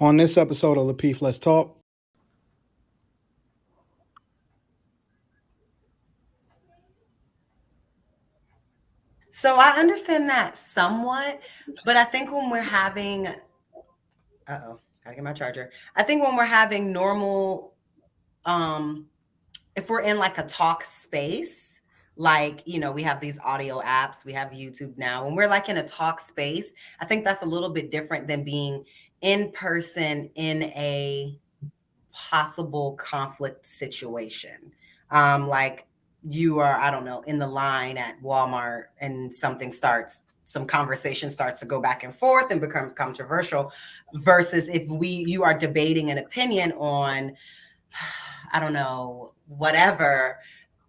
On this episode of Lapeef Let's Talk, So I understand that somewhat, but I think when we're having, gotta get my charger. I think when we're having normal, um, if we're in like a talk space, like, we have these audio apps, we have YouTube now. When we're like in a talk space, I think that's a little bit different than being in person in a possible conflict situation. Like you are, I don't know, in the line at Walmart and some conversation starts to go back and forth and becomes controversial versus if you are debating an opinion on, I don't know, whatever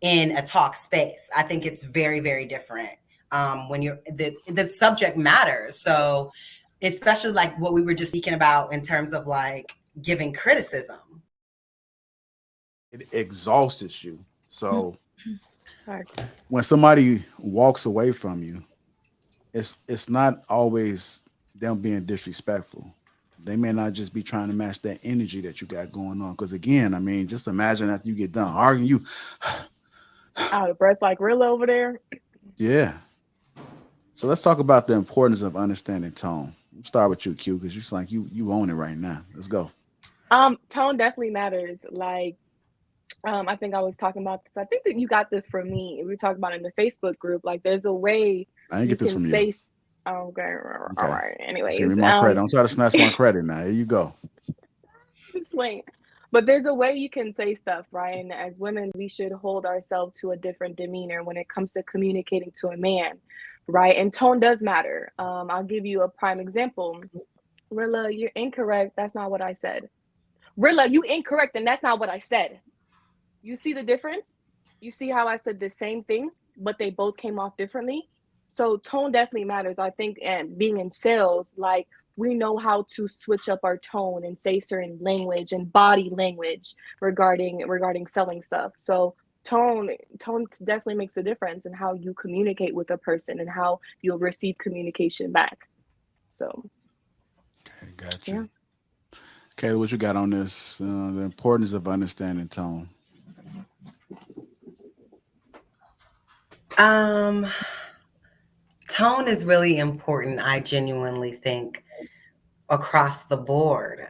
in a talk space. I think it's very, very different. When the subject matters. So especially like what we were just speaking about in terms of like giving criticism. It exhausts you. So Sorry. when somebody walks away from you, it's not always them being disrespectful. They may not just be trying to match that energy that you got going on. Because again, I mean, just imagine after you get done arguing, you Out of breath like Rilla over there. yeah. So let's talk about the importance of understanding tone. We'll start with you, Q, because you're like you own it right now. Let's go. Tone definitely matters. Like, I think I was talking about this. I think that you got this from me. We talked about it in the Facebook group. Like, there's a way I didn't you get this can from you. say. Okay, all Okay. right. Give me Anyways, my credit. Don't try to snatch my credit now. Here you go. swing. But there's a way you can say stuff, right? And as women, we should hold ourselves to a different demeanor when it comes to communicating to a man, right? And tone does matter. I'll give you a prime example. Rilla, you're incorrect. That's not what I said. Rilla, you incorrect, and that's not what I said. You see the difference? You see how I said the same thing, but they both came off differently? So tone definitely matters. I think, and being in sales, like, we know how to switch up our tone and say certain language and body language regarding selling stuff. So tone definitely makes a difference in how you communicate with a person and how you'll receive communication back. So Okay, got yeah. you. Okay, what you got on this? The importance of understanding tone. Um, Tone is really important, I genuinely think, across the board.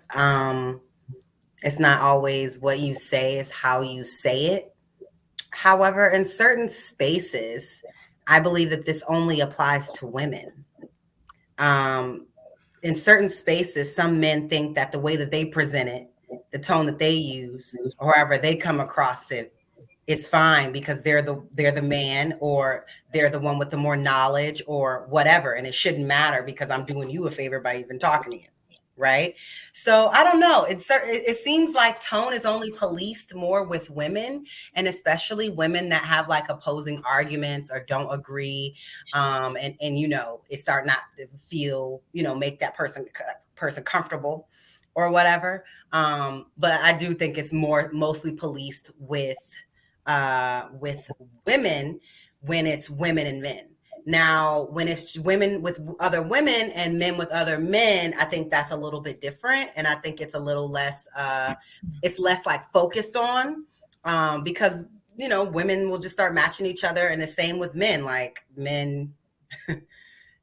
It's not always what you say, it's how you say it. However, in certain spaces, I believe that this only applies to women. Um, in certain spaces, some men think that the way that they present it, the tone that they use, or however they come across it, is fine because they're the man, or they're the one with the more knowledge or whatever, and it shouldn't matter because I'm doing you a favor by even talking to you, right? So I don't know, it seems like tone is only policed more with women, and especially women that have like opposing arguments or don't agree, and it start not to feel, make that person comfortable or whatever. But I do think it's mostly policed with women when it's women and men. Now, when it's women with other women and men with other men, I think that's a little bit different, and I think it's a little less. It's less like focused on, because women will just start matching each other, and the same with men. Like men,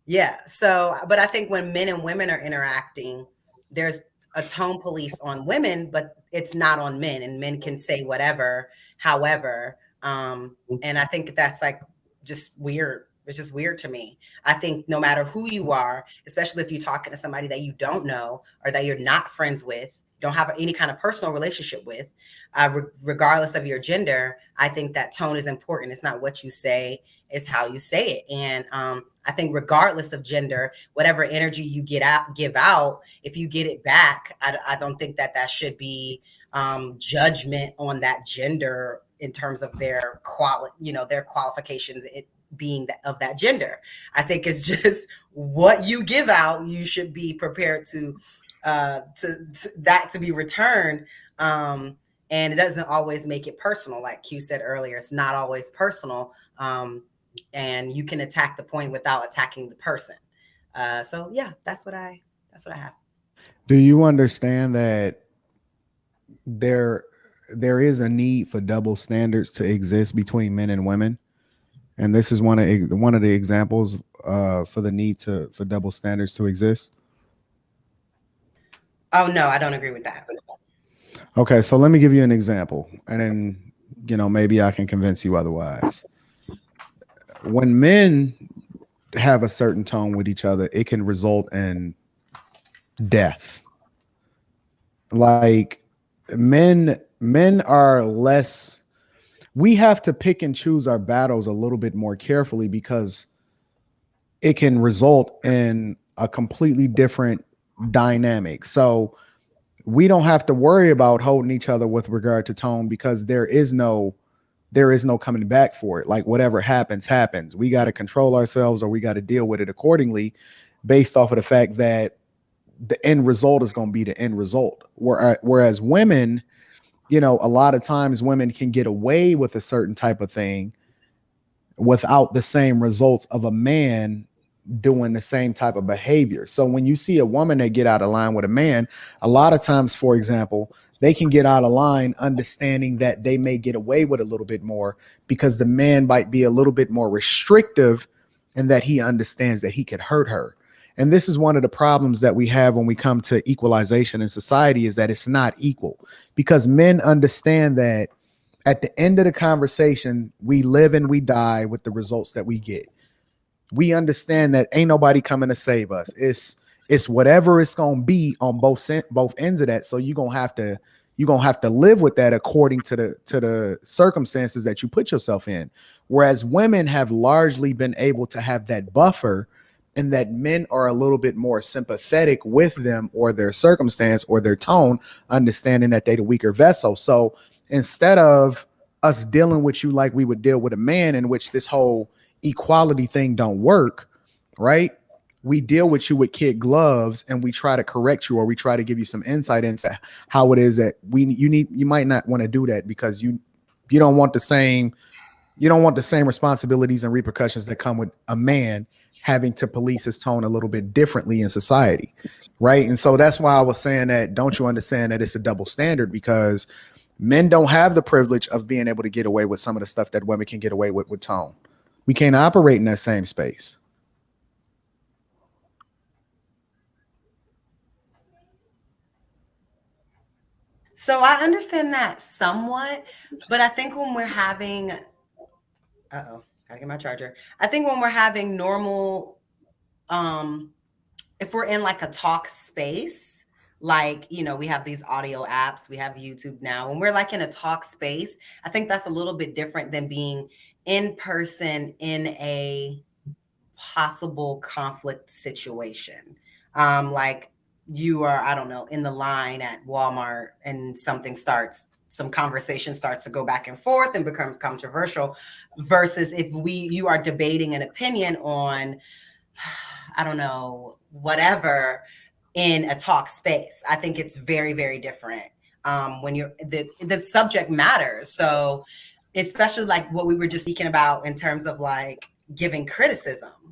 yeah. So, but I think when men and women are interacting, there's a tone police on women, but it's not on men, and men can say whatever, however. And I think that's like just weird. It's just weird to me. I think no matter who you are, especially if you're talking to somebody that you don't know or that you're not friends with, don't have any kind of personal relationship with, regardless of your gender, I think that tone is important. It's not what you say, it's how you say it. And I think regardless of gender, whatever energy you give out, if you get it back, I don't think that should be judgment on that gender in terms of their their qualifications, it being of that gender. I think it's just what you give out, you should be prepared to that to be returned. And it doesn't always make it personal, like Q said earlier. It's not always personal, and you can attack the point without attacking the person. So yeah, that's what I have. Do you understand that there is a need for double standards to exist between men and women? And this is one of the examples for the need for double standards to exist. Oh no, I don't agree with that. Okay, so let me give you an example, and then maybe I can convince you otherwise. When men have a certain tone with each other, it can result in death. Like men are less. We have to pick and choose our battles a little bit more carefully because it can result in a completely different dynamic. So we don't have to worry about holding each other with regard to tone because there is no coming back for it. Like whatever happens. We got to control ourselves or we got to deal with it accordingly based off of the fact that the end result is going to be the end result. Whereas women, a lot of times women can get away with a certain type of thing without the same results of a man doing the same type of behavior. So when you see a woman that get out of line with a man, a lot of times, for example, they can get out of line understanding that they may get away with a little bit more because the man might be a little bit more restrictive and that he understands that he could hurt her. And this is one of the problems that we have when we come to equalization in society is that it's not equal because men understand that at the end of the conversation, we live and we die with the results that we get. We understand that ain't nobody coming to save us. It's whatever it's gonna be on both ends of that. So you're gonna have to live with that according to the circumstances that you put yourself in. Whereas women have largely been able to have that buffer, and that men are a little bit more sympathetic with them or their circumstance or their tone, understanding that they're the weaker vessel. So instead of us dealing with you like we would deal with a man, in which this whole equality thing don't work, right? We deal with you with kid gloves and we try to correct you or we try to give you some insight into how it is that you might not want to do that because you don't want the same responsibilities and repercussions that come with a man having to police his tone a little bit differently in society, right? And so that's why I was saying that, don't you understand that it's a double standard because men don't have the privilege of being able to get away with some of the stuff that women can get away with tone. We can't operate in that same space. So I understand that somewhat, but I think when we're having, gotta get my charger. I think when we're having normal, if we're in like a talk space, like, we have these audio apps, we have YouTube now. When we're like in a talk space, I think that's a little bit different than being in person in a possible conflict situation. Like you are, I don't know, in the line at Walmart and some conversation starts to go back and forth and becomes controversial versus if you are debating an opinion on, I don't know, whatever in a talk space. I think it's very, very different. When the subject matters. So especially like what we were just speaking about in terms of like giving criticism.